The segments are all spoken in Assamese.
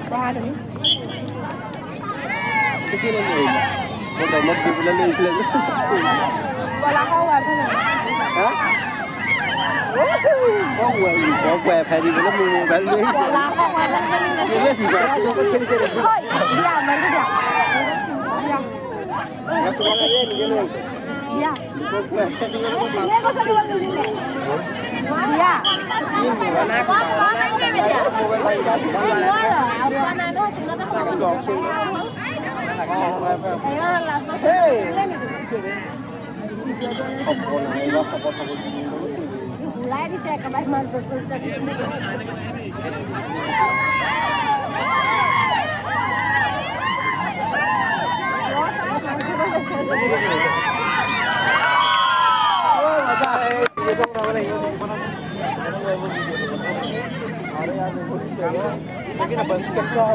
বহা তুমি কি লৈ আহিলা মই দমত দি পেলাই লৈ আহিছিলে যে কলা খাওঁ এফালে হা বৰ ৱাইফাই দি পেলাই মোৰ মোবাইল লৈ আহিছে কলা খাওঁ কেলে ফিফা খেলিছে দিয়া মাৰিটো দিয়া দিয়া ঘূৰাই দিছে একেবাৰে ইমান लेकिन बस का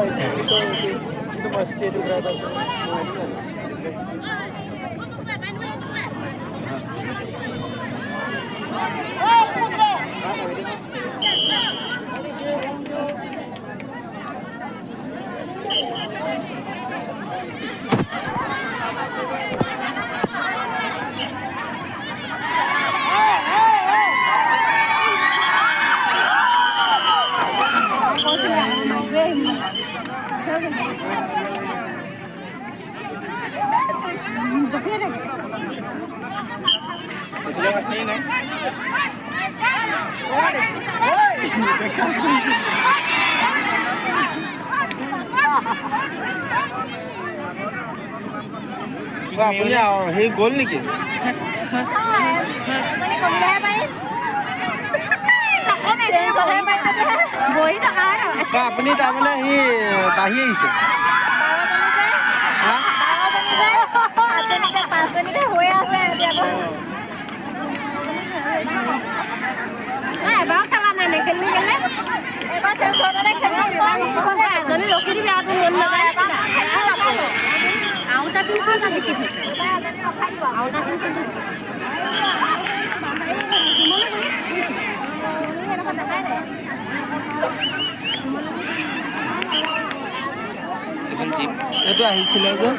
तो मस्ती दिख रहा था আপুনি সেই গ'ল নেকি আপুনি তাৰমানে সি বাঢ়ি আহিছে এবাৰ খেলা নাই নেখেলি কেলে এবাৰ এজনী ৰখি দিবি আৰু মন নাযায় আউটা পিছখন দেখি থৈছে এইটো আহিছিলে যে